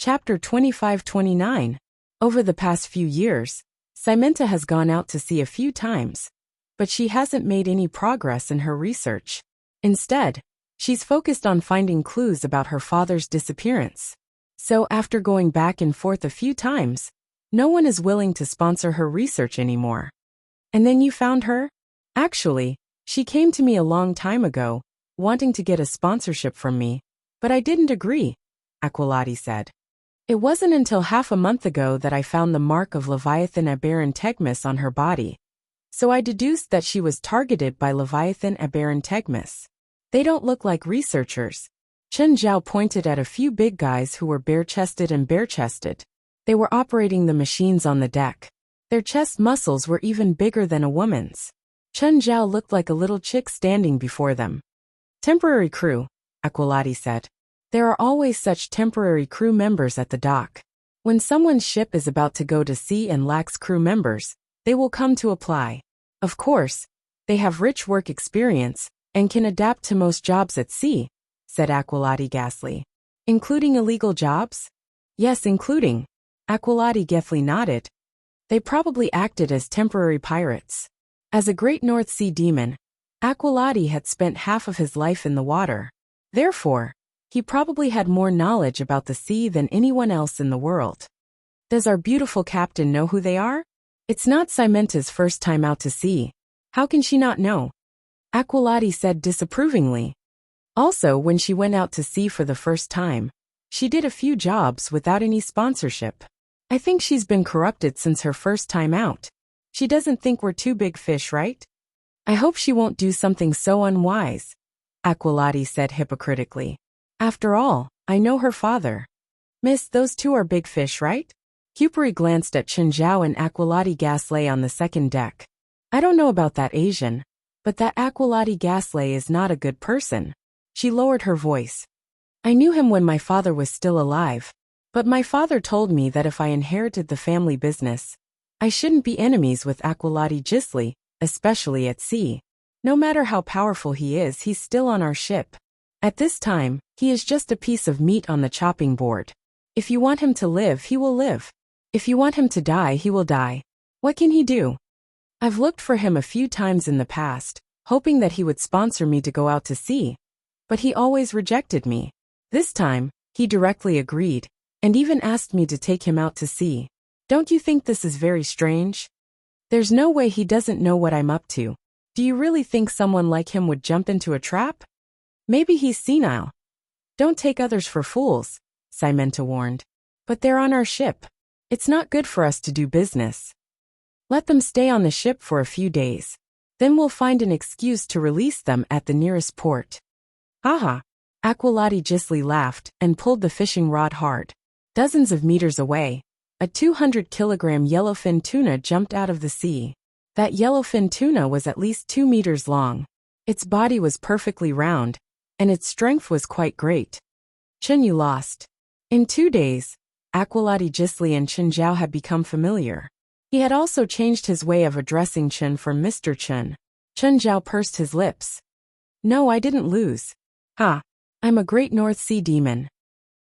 Chapter 25-29. Over the past few years, Simenta has gone out to sea a few times, but she hasn't made any progress in her research. Instead, she's focused on finding clues about her father's disappearance. So after going back and forth a few times, no one is willing to sponsor her research anymore. And then you found her? Actually, she came to me a long time ago, wanting to get a sponsorship from me, but I didn't agree, Aquilati said. It wasn't until half a month ago that I found the mark of Leviathan Aberrant Tegmis on her body. So I deduced that she was targeted by Leviathan Aberrant Tegmis. They don't look like researchers. Chen Zhao pointed at a few big guys who were bare-chested and bare-chested. They were operating the machines on the deck. Their chest muscles were even bigger than a woman's. Chen Zhao looked like a little chick standing before them. Temporary crew, Aquilati said. There are always such temporary crew members at the dock. When someone's ship is about to go to sea and lacks crew members, they will come to apply. Of course, they have rich work experience and can adapt to most jobs at sea, said Aquilati Gasly. Including illegal jobs? Yes, including. Aquilati Gethly nodded. They probably acted as temporary pirates. As a great North Sea demon, Aquilati had spent half of his life in the water. Therefore, he probably had more knowledge about the sea than anyone else in the world. Does our beautiful captain know who they are? It's not Simenta's first time out to sea. How can she not know? Aquilati said disapprovingly. Also, when she went out to sea for the first time, she did a few jobs without any sponsorship. I think she's been corrupted since her first time out. She doesn't think we're two big fish, right? I hope she won't do something so unwise, Aquilati said hypocritically. After all, I know her father. Miss, those two are big fish, right? Cupri glanced at Chen Zhao and Aquilati Gasly on the second deck. I don't know about that Asian, but that Aquilati Gasly is not a good person. She lowered her voice. I knew him when my father was still alive, but my father told me that if I inherited the family business, I shouldn't be enemies with Aquilati Gisli, especially at sea. No matter how powerful he is, he's still on our ship. At this time, he is just a piece of meat on the chopping board. If you want him to live, he will live. If you want him to die, he will die. What can he do? I've looked for him a few times in the past, hoping that he would sponsor me to go out to sea. But he always rejected me. This time, he directly agreed, and even asked me to take him out to sea. Don't you think this is very strange? There's no way he doesn't know what I'm up to. Do you really think someone like him would jump into a trap? Maybe he's senile. Don't take others for fools, Simenta warned. But they're on our ship. It's not good for us to do business. Let them stay on the ship for a few days. Then we'll find an excuse to release them at the nearest port. Haha. Aquilati Gisli laughed and pulled the fishing rod hard. Dozens of meters away, a 200-kilogram yellowfin tuna jumped out of the sea. That yellowfin tuna was at least 2 meters long. Its body was perfectly round, and its strength was quite great. Chen Yu lost. In 2 days, Aquilati Gisli and Chen Zhao had become familiar. He had also changed his way of addressing Chen from Mr. Chen. Chen Zhao pursed his lips. No, I didn't lose. Ha! I'm a great North Sea demon.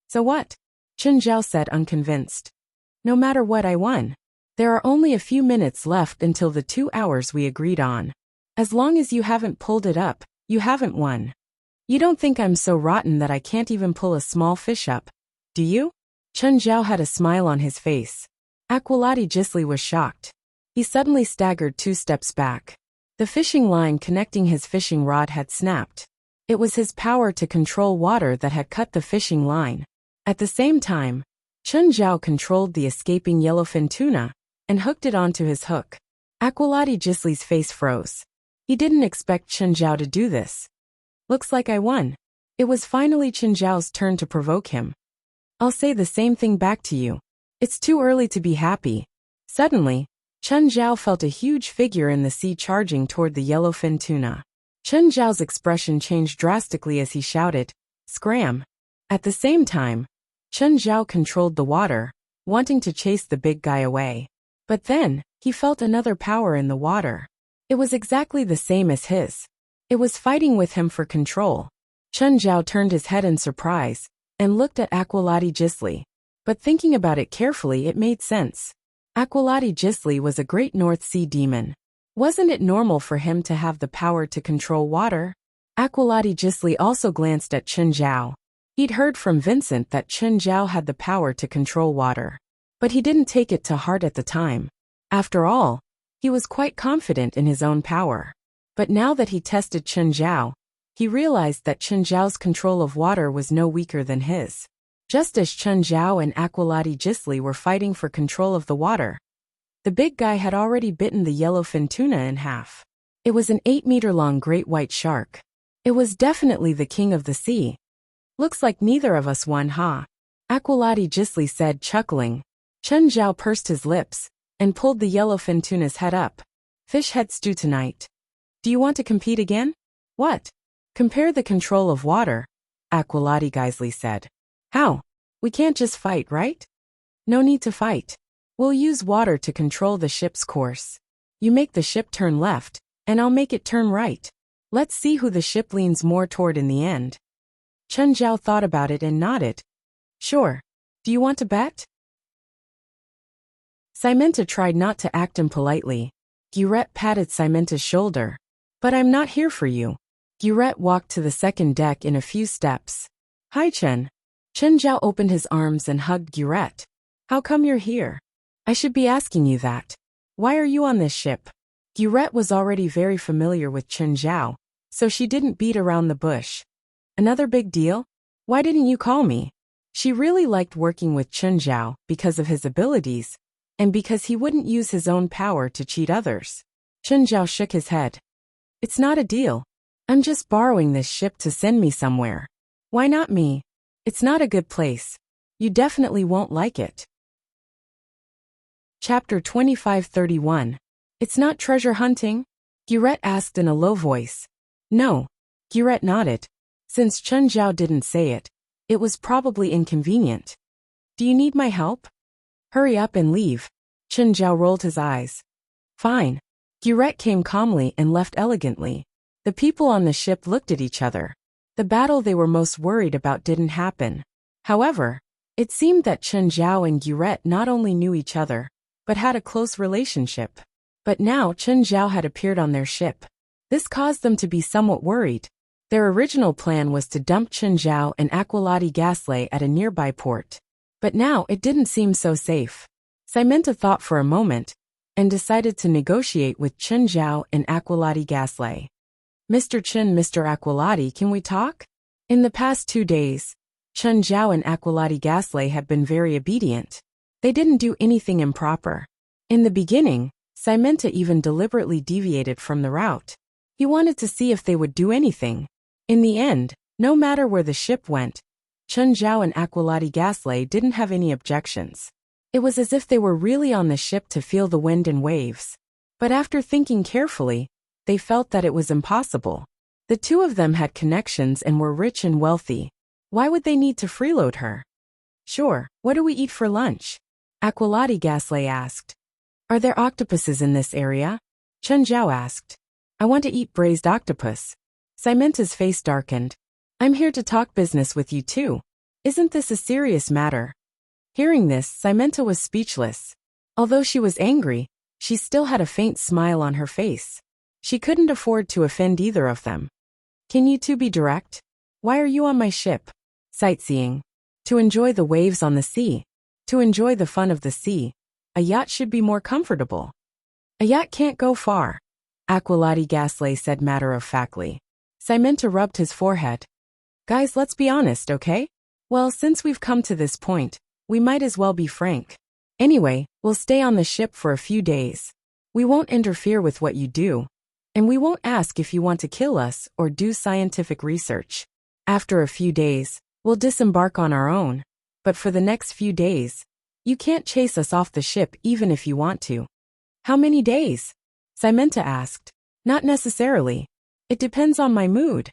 So what? Chen Zhao said unconvinced. No matter what, I won. There are only a few minutes left until the 2 hours we agreed on. As long as you haven't pulled it up, you haven't won. You don't think I'm so rotten that I can't even pull a small fish up, do you? Chen Zhao had a smile on his face. Aquilati Gisli was shocked. He suddenly staggered 2 steps back. The fishing line connecting his fishing rod had snapped. It was his power to control water that had cut the fishing line. At the same time, Chen Zhao controlled the escaping yellowfin tuna and hooked it onto his hook. Aquilati Gisli's face froze. He didn't expect Chen Zhao to do this. Looks like I won. It was finally Chen Zhao's turn to provoke him. I'll say the same thing back to you. It's too early to be happy. Suddenly, Chen Zhao felt a huge figure in the sea charging toward the yellowfin tuna. Chen Zhao's expression changed drastically as he shouted, "Scram!" At the same time, Chen Zhao controlled the water, wanting to chase the big guy away. But then, he felt another power in the water. It was exactly the same as his. It was fighting with him for control. Chen Zhao turned his head in surprise and looked at Aquilati Gisli. But thinking about it carefully, it made sense. Aqualati Gisli was a great North Sea demon. Wasn't it normal for him to have the power to control water? Aqualati Gisli also glanced at Chen Zhao. He'd heard from Vincent that Chen Zhao had the power to control water. But he didn't take it to heart at the time. After all, he was quite confident in his own power. But now that he tested Chen Zhao, he realized that Chen Zhao's control of water was no weaker than his. Just as Chen Zhao and Aqualati Gisli were fighting for control of the water, the big guy had already bitten the yellowfin tuna in half. It was an 8-meter-long great white shark. It was definitely the king of the sea. Looks like neither of us won, huh? Aqualati Gisli said, chuckling. Chen Zhao pursed his lips and pulled the yellowfin tuna's head up. Fish head stew tonight. Do you want to compete again? What? Compare the control of water, Aqualati Gisli said. How? We can't just fight, right? No need to fight. We'll use water to control the ship's course. You make the ship turn left, and I'll make it turn right. Let's see who the ship leans more toward in the end. Chen Zhao thought about it and nodded. Sure. Do you want to bet? Simenta tried not to act impolitely. Guret patted Simenta's shoulder. But I'm not here for you. Guret walked to the second deck in a few steps. Hi, Chen. Chen Zhao opened his arms and hugged Guret. How come you're here? I should be asking you that. Why are you on this ship? Guret was already very familiar with Chen Zhao, so she didn't beat around the bush. Another big deal? Why didn't you call me? She really liked working with Chen Zhao because of his abilities, and because he wouldn't use his own power to cheat others. Chen Zhao shook his head. It's not a deal. I'm just borrowing this ship to send me somewhere. Why not me? It's not a good place. You definitely won't like it. Chapter 2531. It's not treasure hunting? Guret asked in a low voice. No. Guret nodded. Since Chen Zhao didn't say it, it was probably inconvenient. Do you need my help? Hurry up and leave. Chen Zhao rolled his eyes. Fine. Guret came calmly and left elegantly. The people on the ship looked at each other. The battle they were most worried about didn't happen. However, it seemed that Chen Zhao and Guret not only knew each other, but had a close relationship. But now Chen Zhao had appeared on their ship. This caused them to be somewhat worried. Their original plan was to dump Chen Zhao and Aqualati Gisli at a nearby port. But now it didn't seem so safe. Simenta thought for a moment, and decided to negotiate with Chen Zhao and Aqualati Gisli. Mr. Chen, Mr. Aqualati, can we talk? In the past 2 days, Chen Zhao and Aqualati Gisli had been very obedient. They didn't do anything improper. In the beginning, Simenta even deliberately deviated from the route. He wanted to see if they would do anything. In the end, no matter where the ship went, Chen Zhao and Aqualati Gisli didn't have any objections. It was as if they were really on the ship to feel the wind and waves. But after thinking carefully, they felt that it was impossible. The two of them had connections and were rich and wealthy. Why would they need to freeload her? Sure, what do we eat for lunch? Aqualati Gisli asked. Are there octopuses in this area? Chen Zhao asked. I want to eat braised octopus. Simenta's face darkened. I'm here to talk business with you too. Isn't this a serious matter? Hearing this, Simenta was speechless. Although she was angry, she still had a faint smile on her face. She couldn't afford to offend either of them. Can you two be direct? Why are you on my ship? Sightseeing. To enjoy the waves on the sea. To enjoy the fun of the sea. A yacht should be more comfortable. A yacht can't go far. Aqualati Gisli said matter-of-factly. Simenta rubbed his forehead. Guys, let's be honest, okay? Well, since we've come to this point, we might as well be frank. Anyway, we'll stay on the ship for a few days. We won't interfere with what you do. And we won't ask if you want to kill us or do scientific research. After a few days, we'll disembark on our own. But for the next few days, you can't chase us off the ship even if you want to. How many days? Simenta asked. Not necessarily. It depends on my mood.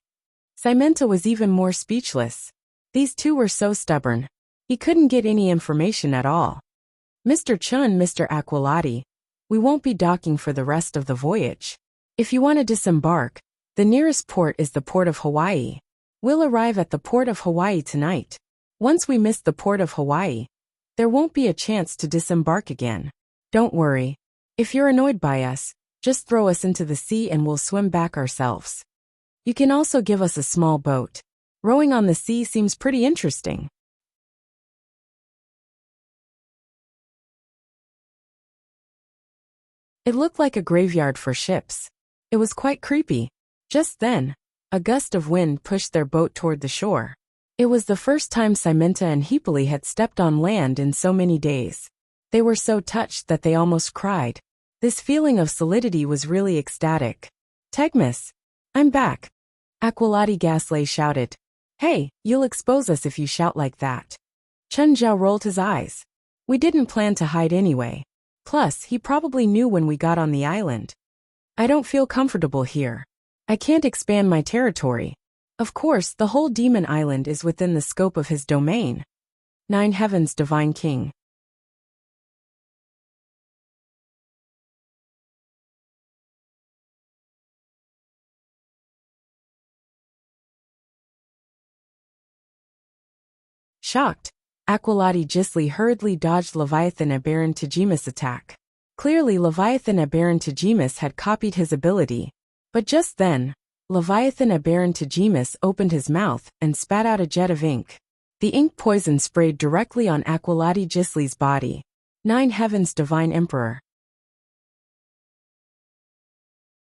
Simenta was even more speechless. These two were so stubborn. He couldn't get any information at all. Mr. Chen, Mr. Aqualati, we won't be docking for the rest of the voyage. If you want to disembark, the nearest port is the port of Hawaii. We'll arrive at the port of Hawaii tonight. Once we miss the port of Hawaii, There won't be a chance to disembark again. Don't worry. If you're annoyed by us, just throw us into the sea and we'll swim back ourselves. You can also give us a small boat. Rowing on the sea seems pretty interesting. It looked like a graveyard for ships. It was quite creepy. Just then, a gust of wind pushed their boat toward the shore. It was the first time Symenta and Hippolyte had stepped on land in so many days. They were so touched that they almost cried. This feeling of solidity was really ecstatic. Tegmis, I'm back. Aqualati Gasly shouted. Hey, you'll expose us if you shout like that. Chen Zhao rolled his eyes. We didn't plan to hide anyway. Plus, he probably knew when we got on the island. I don't feel comfortable here. I can't expand my territory. Of course, the whole demon island is within the scope of his domain. Nine Heavens Divine King. Shocked, Aqualati Gisli hurriedly dodged Leviathan Abaran Tajimas' attack. Clearly Leviathan Abaran Tajimas had copied his ability. But just then, Leviathan Abaran Tajimas opened his mouth and spat out a jet of ink. The ink poison sprayed directly on Aqualati Gisli's body. Nine Heavens Divine Emperor.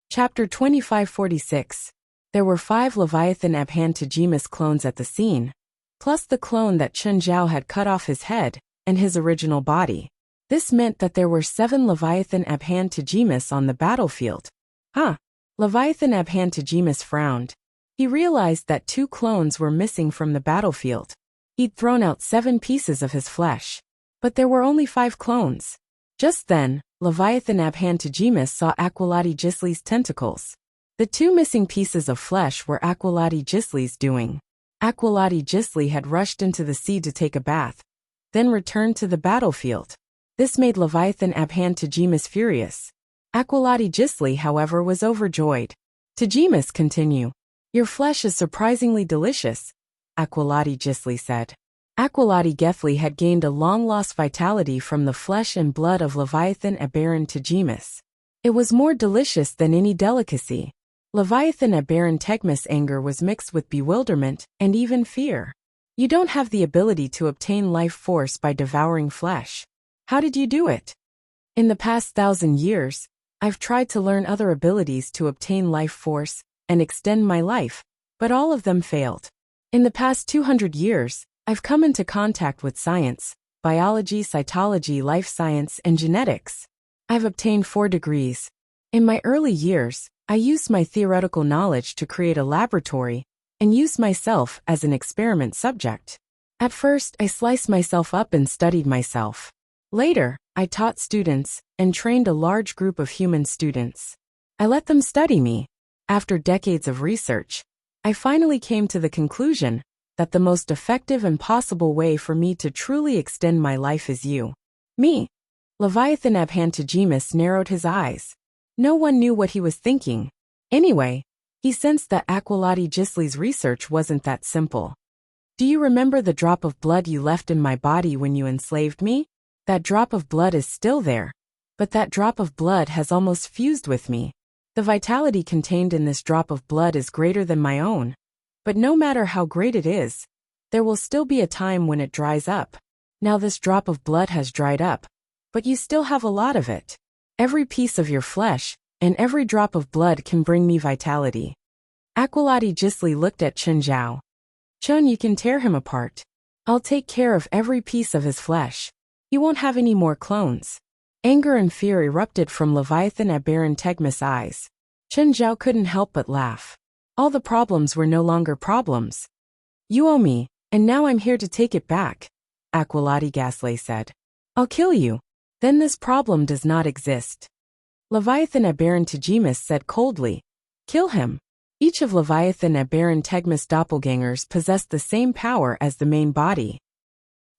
Chapter 2546. There were 5 Leviathan Abhan Tajimas clones at the scene, plus the clone that Chen Zhao had cut off his head and his original body. This meant that there were 7 Leviathan Abhan Tajimas on the battlefield. Leviathan Abhan Tajimas frowned. He realized that 2 clones were missing from the battlefield. He'd thrown out 7 pieces of his flesh. But there were only 5 clones. Just then, Leviathan Abhan Tajimas saw Aqualati Gisli's tentacles. The 2 missing pieces of flesh were Aqualati Gisli's doing. Aqualati Gisli had rushed into the sea to take a bath, then returned to the battlefield. This made Leviathan Abhan Tajimas furious. Aqualati Gisli, however, was overjoyed. Tajimas, continue. Your flesh is surprisingly delicious, Aqualati Gisli said. Aqualati Gefli had gained a long-lost vitality from the flesh and blood of Leviathan Abaran Tajimas. It was more delicious than any delicacy. Leviathan Abaran Tegmis' anger was mixed with bewilderment and even fear. You don't have the ability to obtain life force by devouring flesh. How did you do it? In the past 1,000 years, I've tried to learn other abilities to obtain life force and extend my life, but all of them failed. In the past 200 years, I've come into contact with science, biology, cytology, life science, and genetics. I've obtained 4 degrees. In my early years, I used my theoretical knowledge to create a laboratory and used myself as an experiment subject. At first, I sliced myself up and studied myself. Later, I taught students and trained a large group of human students. I let them study me. After decades of research, I finally came to the conclusion that the most effective and possible way for me to truly extend my life is you. Me. Leviathan Abhan Tajimas narrowed his eyes. No one knew what he was thinking. Anyway, he sensed that Aqualati Gisli's research wasn't that simple. Do you remember the drop of blood you left in my body when you enslaved me? That drop of blood is still there, but that drop of blood has almost fused with me. The vitality contained in this drop of blood is greater than my own. But no matter how great it is, there will still be a time when it dries up. Now this drop of blood has dried up, but you still have a lot of it. Every piece of your flesh and every drop of blood can bring me vitality. Aqualati Gisli looked at Chen Zhao. Chun, you can tear him apart. I'll take care of every piece of his flesh. You won't have any more clones. Anger and fear erupted from Leviathan Abaran Tegmis' eyes. Chen Zhao couldn't help but laugh. All the problems were no longer problems. You owe me, and now I'm here to take it back, Aqualati Gasly said. I'll kill you. Then this problem does not exist. Leviathan Abaran Tajimas said coldly. Kill him. Each of Leviathan Abaran Tegmis' doppelgangers possessed the same power as the main body.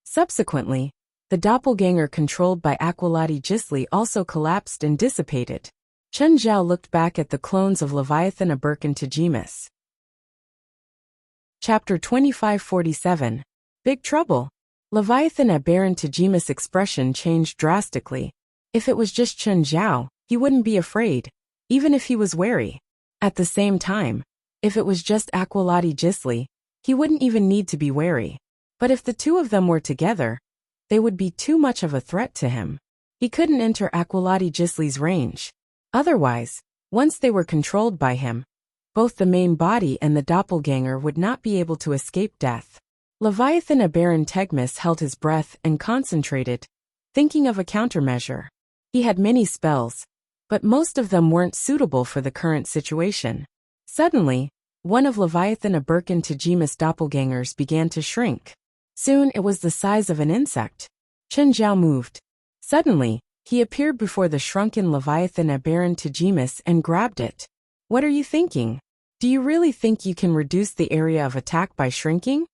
Subsequently, the doppelganger controlled by Aqualati Gisli also collapsed and dissipated. Chen Zhao looked back at the clones of Leviathan Abaran Tajimas. Chapter 2547. Big Trouble. Leviathan at Baron Tajima's expression changed drastically. If it was just Chen Zhao, he wouldn't be afraid, even if he was wary. At the same time, if it was just Aqualati Gisli, he wouldn't even need to be wary. But if the two of them were together, they would be too much of a threat to him. He couldn't enter Aqualati Gisli's range. Otherwise, once they were controlled by him, both the main body and the doppelganger would not be able to escape death. Leviathan at Baron Tegmis held his breath and concentrated, thinking of a countermeasure. He had many spells, but most of them weren't suitable for the current situation. Suddenly, one of Leviathan at Baron Tajima's doppelgangers began to shrink. Soon it was the size of an insect. Chen Zhao moved. Suddenly, he appeared before the shrunken Leviathan at Baron Tajimas and grabbed it. What are you thinking? Do you really think you can reduce the area of attack by shrinking?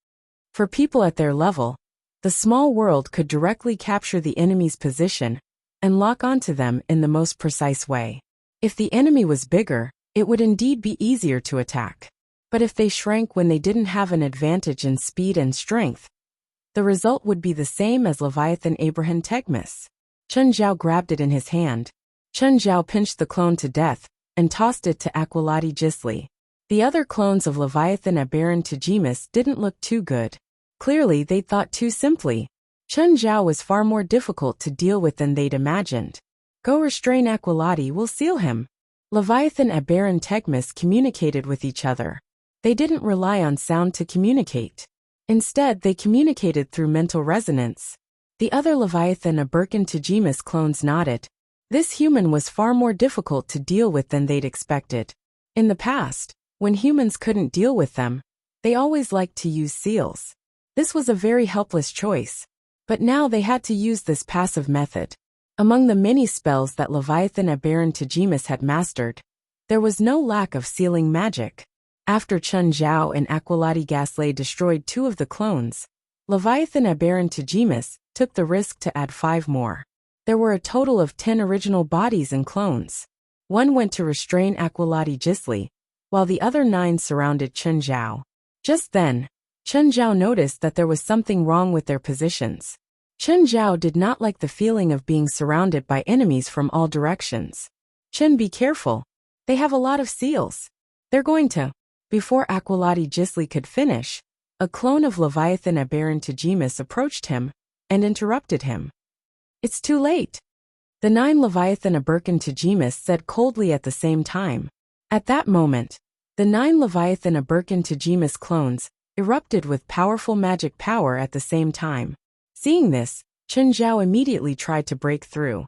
For people at their level, the small world could directly capture the enemy's position and lock onto them in the most precise way. If the enemy was bigger, it would indeed be easier to attack. But if they shrank when they didn't have an advantage in speed and strength, the result would be the same as Leviathan Abraham Tegmis. Chen Zhao grabbed it in his hand. Chen Zhao pinched the clone to death and tossed it to Aqualati Gisli. The other clones of Leviathan at Baron Tajimas didn't look too good. Clearly they'd thought too simply. Chen Zhao was far more difficult to deal with than they'd imagined. Go restrain Aqualati, we'll seal him. Leviathan at Baron Tegmis communicated with each other. They didn't rely on sound to communicate. Instead, they communicated through mental resonance. The other Leviathan at Baron Tajima's clones nodded. This human was far more difficult to deal with than they'd expected. In the past, when humans couldn't deal with them, they always liked to use seals. This was a very helpless choice. But now they had to use this passive method. Among the many spells that Leviathan at Baron Tajimas had mastered, there was no lack of sealing magic. After Chen Zhao and Aqualati Gisli destroyed 2 of the clones, Leviathan at Baron Tajimas took the risk to add 5 more. There were a total of 10 original bodies and clones. 1 went to restrain Aqualati Gisli, while the other 9 surrounded Chen Zhao. Just then, Chen Zhao noticed that there was something wrong with their positions. Chen Zhao did not like the feeling of being surrounded by enemies from all directions. Chen, be careful. They have a lot of seals. They're going to. Before Aqualati Gisli could finish, a clone of Leviathan at Baron Tajimas approached him and interrupted him. It's too late. The 9 Leviathan at Baron Tajimas said coldly at the same time. At that moment, the 9 Leviathan at Baron Tajimas clones erupted with powerful magic power at the same time. Seeing this, Chen Zhao immediately tried to break through.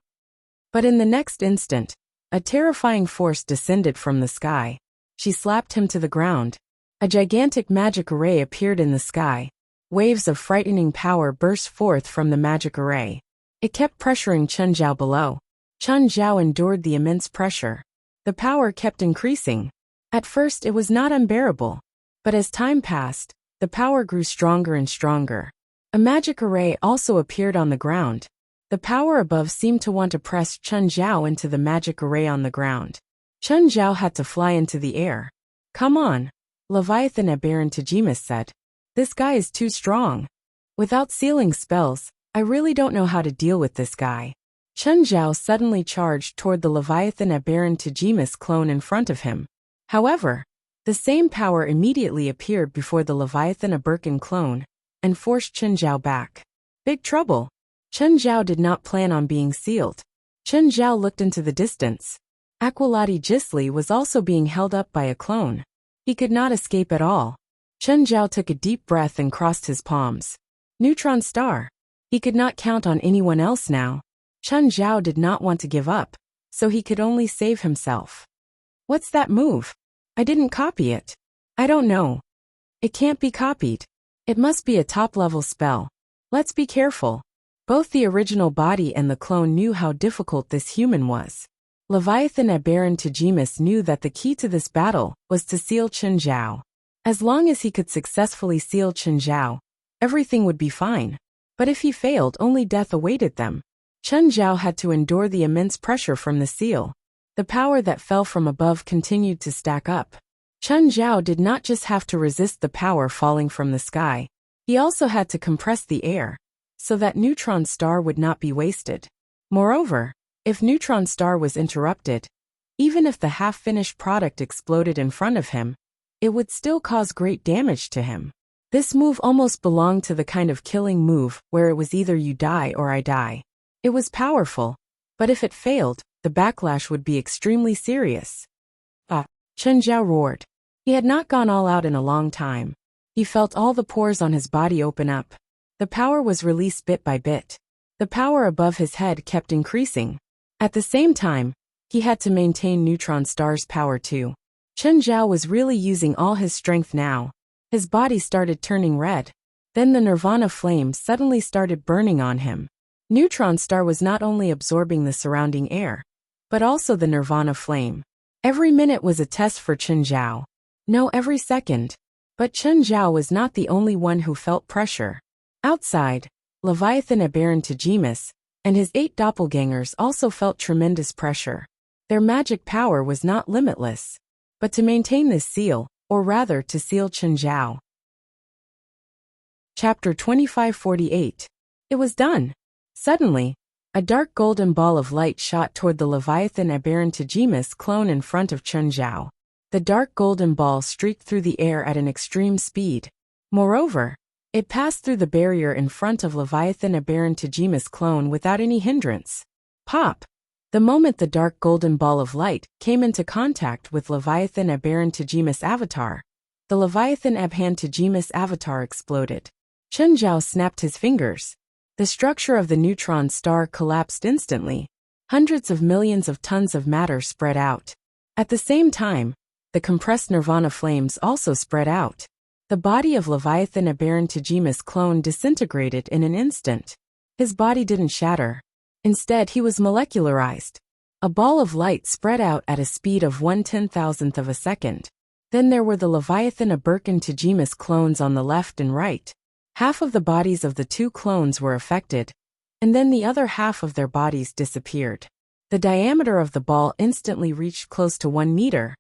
But in the next instant, a terrifying force descended from the sky. She slapped him to the ground. A gigantic magic array appeared in the sky. Waves of frightening power burst forth from the magic array. It kept pressuring Chen Zhao below. Chen Zhao endured the immense pressure. The power kept increasing. At first it was not unbearable. But as time passed, the power grew stronger and stronger. A magic array also appeared on the ground. The power above seemed to want to press Chen Zhao into the magic array on the ground. Chen Zhao had to fly into the air. Come on, Leviathan at Baron Tajimas said. This guy is too strong. Without sealing spells, I really don't know how to deal with this guy. Chen Zhao suddenly charged toward the Leviathan at Baron Tajimas clone in front of him. However, the same power immediately appeared before the Leviathan at Baron clone and forced Chen Zhao back. Big trouble. Chen Zhao did not plan on being sealed. Chen Zhao looked into the distance. Aqualati Gisli was also being held up by a clone. He could not escape at all. Chen Zhao took a deep breath and crossed his palms. Neutron star. He could not count on anyone else now. Chen Zhao did not want to give up, so he could only save himself. What's that move? I didn't copy it. I don't know. It can't be copied. It must be a top-level spell. Let's be careful. Both the original body and the clone knew how difficult this human was. Leviathan at Baron Tajimas knew that the key to this battle was to seal Chen Zhao. As long as he could successfully seal Chen Zhao, everything would be fine. But if he failed, only death awaited them. Chen Zhao had to endure the immense pressure from the seal. The power that fell from above continued to stack up. Chen Zhao did not just have to resist the power falling from the sky. He also had to compress the air. so that neutron star would not be wasted. Moreover, if neutron star was interrupted, even if the half-finished product exploded in front of him, it would still cause great damage to him. This move almost belonged to the kind of killing move where it was either you die or I die. It was powerful, but if it failed, the backlash would be extremely serious. Chen Zhao roared. He had not gone all out in a long time. He felt all the pores on his body open up. The power was released bit by bit. The power above his head kept increasing. At the same time, he had to maintain neutron star's power too. Chen Zhao was really using all his strength now. His body started turning red. Then the nirvana flame suddenly started burning on him. Neutron star was not only absorbing the surrounding air, but also the nirvana flame. Every minute was a test for Chen Zhao. No, every second. But Chen Zhao was not the only one who felt pressure. Outside, Leviathan Aberrant Tajimas and his 8 doppelgangers also felt tremendous pressure. Their magic power was not limitless. But to maintain this seal, or rather to seal Chen Zhao. Chapter 2548. It was done. Suddenly, a dark golden ball of light shot toward the Leviathan Aberrant Tajimas clone in front of Chen Zhao. The dark golden ball streaked through the air at an extreme speed. Moreover, it passed through the barrier in front of Leviathan Aberrant Tajimas clone without any hindrance. Pop! The moment the dark golden ball of light came into contact with Leviathan Aberrant Tajimas avatar, the Leviathan Aberrant Tajimas avatar exploded. Chen Zhao snapped his fingers. The structure of the neutron star collapsed instantly. Hundreds of millions of tons of matter spread out. At the same time, the compressed nirvana flames also spread out. The body of Leviathan Aberrant Tajimas clone disintegrated in an instant. His body didn't shatter. Instead, he was molecularized. A ball of light spread out at a speed of 1/10,000th of a second. Then there were the Leviathan Aberrant Tajimas clones on the left and right. Half of the bodies of the 2 clones were affected, and then the other half of their bodies disappeared. The diameter of the ball instantly reached close to 1 meter,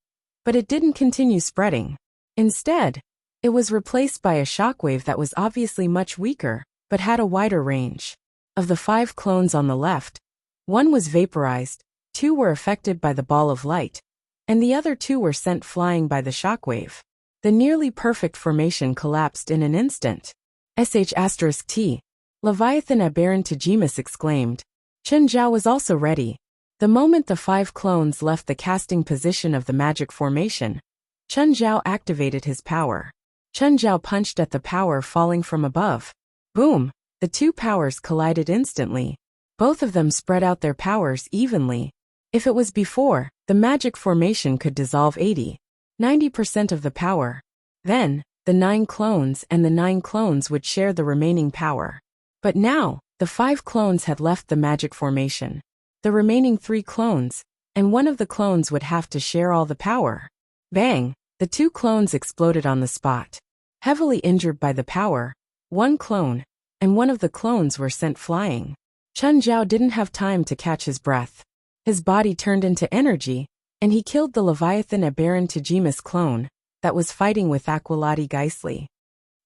but it didn't continue spreading. Instead, it was replaced by a shockwave that was obviously much weaker, but had a wider range. Of the 5 clones on the left, 1 was vaporized, 2 were affected by the ball of light, and the other 2 were sent flying by the shockwave. The nearly perfect formation collapsed in an instant. *T. Leviathan Aberrant Tajimas exclaimed. Chen Zhao was also ready. The moment the 5 clones left the casting position of the magic formation, Chen Zhao activated his power. Chen Zhao punched at the power falling from above. Boom! The 2 powers collided instantly. Both of them spread out their powers evenly. If it was before, the magic formation could dissolve 80–90% of the power. Then, the 9 clones and the 9 clones would share the remaining power. But now, the 5 clones had left the magic formation. The remaining 3 clones, and 1 of the clones would have to share all the power. Bang! The 2 clones exploded on the spot. Heavily injured by the power, 1 clone, and 1 of the clones were sent flying. Chen Zhao didn't have time to catch his breath. His body turned into energy, and he killed the Leviathan Aberrant Tajimas clone that was fighting with Aqualati Geisley.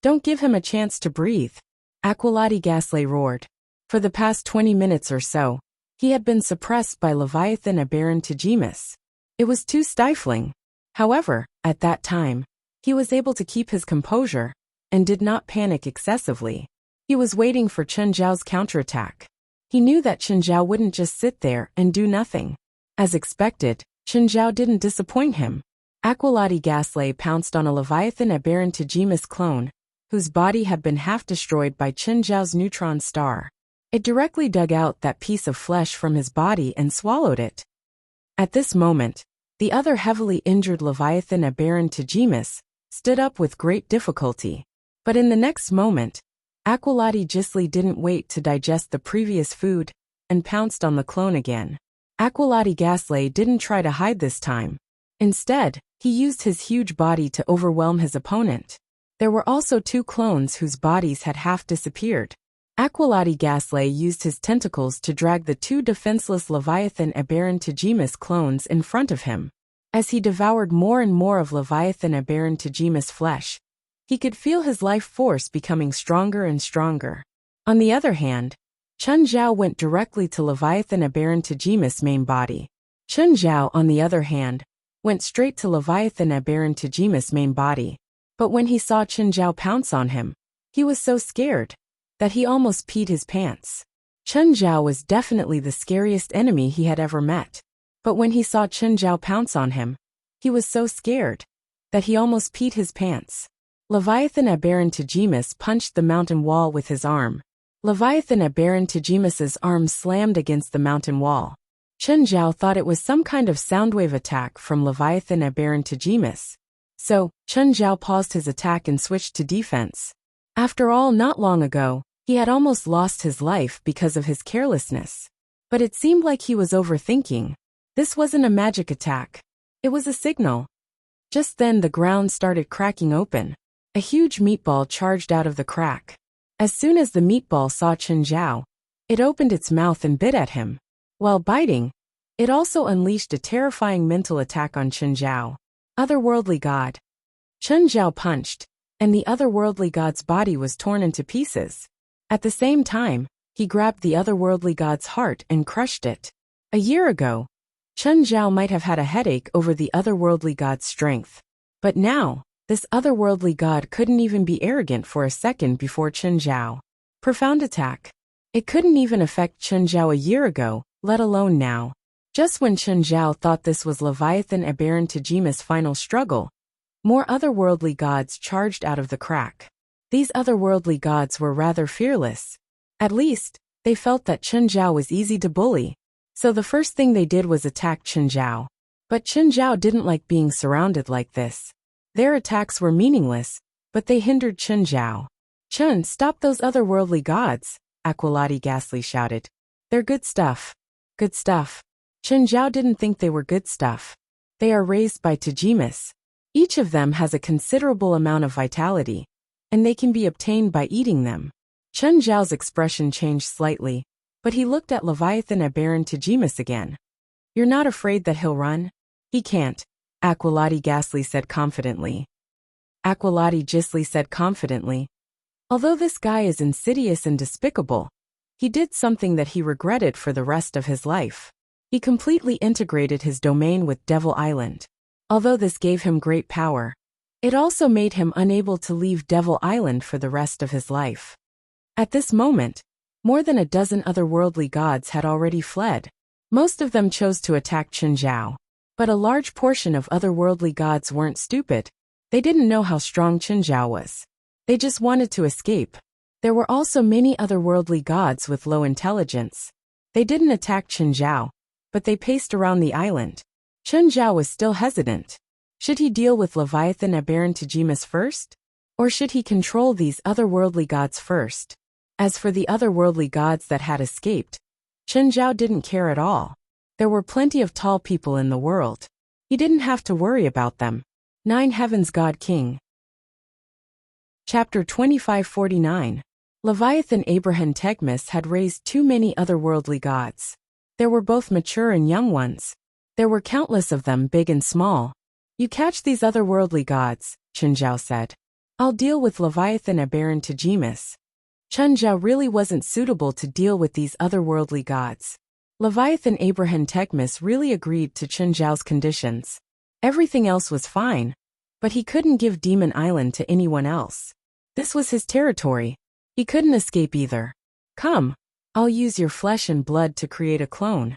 Don't give him a chance to breathe. Aqualati Geisley roared. For the past 20 minutes or so, he had been suppressed by Leviathan Aberrant Tajimas. It was too stifling. However, at that time, he was able to keep his composure and did not panic excessively. He was waiting for Chen Zhao's counterattack. He knew that Chen Zhao wouldn't just sit there and do nothing. As expected, Chen Zhao didn't disappoint him. Aqualati Geisley pounced on a Leviathan Aberrant Tajimas clone, whose body had been half destroyed by Chen Zhao's neutron star. It directly dug out that piece of flesh from his body and swallowed it. At this moment, the other heavily injured Leviathan Aberrant Tajimas stood up with great difficulty. But in the next moment, Aqualati Geisley didn't wait to digest the previous food and pounced on the clone again. Aqualati Geisley didn't try to hide this time. Instead, he used his huge body to overwhelm his opponent. There were also 2 clones whose bodies had half disappeared. Aqualati Geisley used his tentacles to drag the 2 defenseless Leviathan Aberrant Tajimas clones in front of him. As he devoured more and more of Leviathan Aberrant Tajimas flesh, he could feel his life force becoming stronger and stronger. On the other hand, Chun Zhao went directly to Leviathan Aberantagemus' main body. Chun Zhao, on the other hand, went straight to Leviathan Aberantagemus' main body. But when he saw Chun Zhao pounce on him, he was so scared that he almost peed his pants. Chun Zhao was definitely the scariest enemy he had ever met. But when he saw Chun Zhao pounce on him, he was so scared that he almost peed his pants. Leviathan Aberantagemus punched the mountain wall with his arm. Leviathan Aberantagemus's arm slammed against the mountain wall. Chun Zhao thought it was some kind of soundwave attack from Leviathan Aberantagemus. So, Chun Zhao paused his attack and switched to defense. After all, not long ago, he had almost lost his life because of his carelessness. But it seemed like he was overthinking. This wasn't a magic attack. It was a signal. Just then the ground started cracking open. A huge meatball charged out of the crack. As soon as the meatball saw Chun Zhao, it opened its mouth and bit at him. While biting, it also unleashed a terrifying mental attack on Chun Zhao. Otherworldly God. Chun Zhao punched, and the otherworldly god's body was torn into pieces. At the same time, he grabbed the otherworldly god's heart and crushed it. A year ago, Chun Zhao might have had a headache over the otherworldly god's strength. But now, this otherworldly god couldn't even be arrogant for a second before Chun Zhao. Profound attack. It couldn't even affect Chun Zhao a year ago, let alone now. Just when Chun Zhao thought this was Leviathan Aberantagemus' final struggle, more otherworldly gods charged out of the crack. These otherworldly gods were rather fearless. At least, they felt that Chun Zhao was easy to bully. So the first thing they did was attack Chun Zhao. But Chun Zhao didn't like being surrounded like this. Their attacks were meaningless, but they hindered Chun Zhao. "Chun, stop those otherworldly gods," Aqualati Ghastly shouted. "They're good stuff." Good stuff. Chun Zhao didn't think they were good stuff. They are raised by Tajimas. Each of them has a considerable amount of vitality, and they can be obtained by eating them. Chun Zhao's expression changed slightly, but he looked at Leviathan Aberantagemus again. "You're not afraid that he'll run?" "He can't," Aqualati Ghastly said confidently. Aqualati Ghastly said confidently. Although this guy is insidious and despicable, he did something that he regretted for the rest of his life. He completely integrated his domain with Devil Island. Although this gave him great power, it also made him unable to leave Devil Island for the rest of his life. At this moment, more than a dozen otherworldly gods had already fled. Most of them chose to attack Chun Zhao. But a large portion of otherworldly gods weren't stupid. They didn't know how strong Chun Zhao was. They just wanted to escape. There were also many otherworldly gods with low intelligence. They didn't attack Chun Zhao, but they paced around the island. Chun Zhao was still hesitant. Should he deal with Leviathan Aberantagemus first? Or should he control these otherworldly gods first? As for the otherworldly gods that had escaped, Chun Zhao didn't care at all. There were plenty of tall people in the world. He didn't have to worry about them. 9 Heavens God King. Chapter 2549. Leviathan Aberantagemus had raised too many otherworldly gods. There were both mature and young ones. There were countless of them, big and small. "You catch these otherworldly gods," Chun Zhao said. "I'll deal with Leviathan Aberantagemus." Chun Zhao really wasn't suitable to deal with these otherworldly gods. Leviathan Aberantagemus really agreed to Chun Zhao's conditions. Everything else was fine, but he couldn't give Demon Island to anyone else. This was his territory. He couldn't escape either. "Come, I'll use your flesh and blood to create a clone."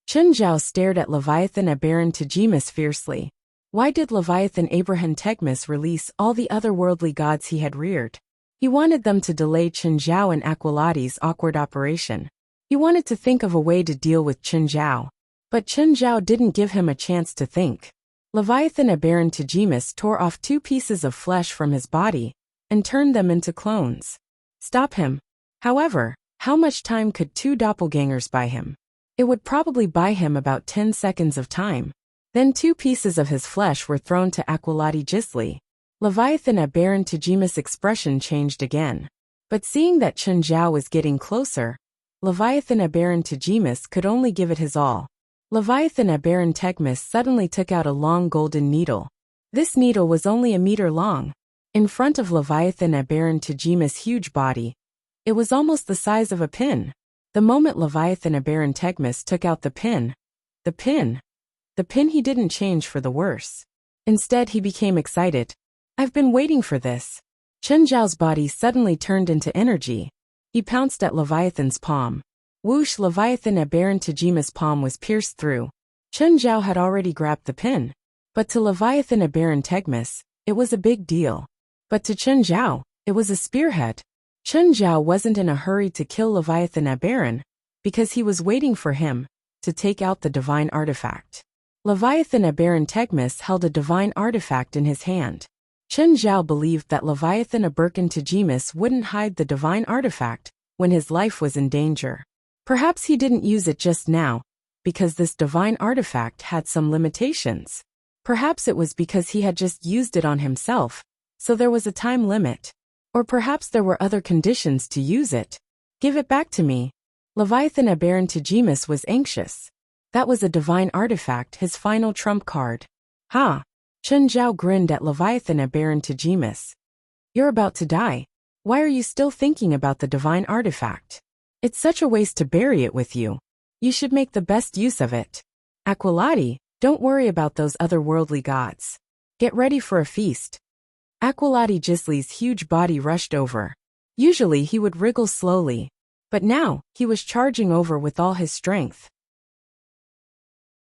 Chun Zhao stared at Leviathan Aberantagemus fiercely. Why did Leviathan Aberantagemus release all the otherworldly gods he had reared? He wanted them to delay Chun Zhao and Aqualati's awkward operation. He wanted to think of a way to deal with Chun Zhao. But Chun Zhao didn't give him a chance to think. Leviathan Aberantagemus tore off 2 pieces of flesh from his body and turned them into clones. Stop him. However, how much time could 2 doppelgangers buy him? It would probably buy him about 10 seconds of time. Then 2 pieces of his flesh were thrown to Aqualati Ghastly. Leviathan Aberantagemus' expression changed again. But seeing that Chun Zhao was getting closer, Leviathan Aberantagemus could only give it his all. Leviathan Aberantagemus suddenly took out a long golden needle. This needle was only a meter long. In front of Leviathan Aberantagemus' huge body, It was almost the size of a pin. The moment Leviathan Abaran Tegmis took out the pin, he didn't change for the worse. Instead, he became excited. I've been waiting for this. Chen Zhao's body suddenly turned into energy. He pounced at Leviathan's palm. Whoosh! Leviathan Abaran Tejima's palm was pierced through. Chen Zhao had already grabbed the pin. But to Leviathan Abaran Tegmis, it was a big deal. But to Chen Zhao, it was a spearhead. Chen Zhao wasn't in a hurry to kill Leviathan Abaran, because he was waiting for him to take out the divine artifact. Leviathan Abaran Tegmis held a divine artifact in his hand. Chen Zhao believed that Leviathan Abaran Tejimis wouldn't hide the divine artifact when his life was in danger. Perhaps he didn't use it just now, because this divine artifact had some limitations. Perhaps it was because he had just used it on himself, so there was a time limit. Or perhaps there were other conditions to use it. Give it back to me. Leviathan Abaran Tejimis was anxious. That was a divine artifact, his final trump card. Ha! Chen Zhao grinned at Leviathan Abaran Tejimis. You're about to die. Why are you still thinking about the divine artifact? It's such a waste to bury it with you. You should make the best use of it. Aquilati, don't worry about those otherworldly gods. Get ready for a feast. Aquilati Gisli's huge body rushed over. Usually he would wriggle slowly, but now he was charging over with all his strength.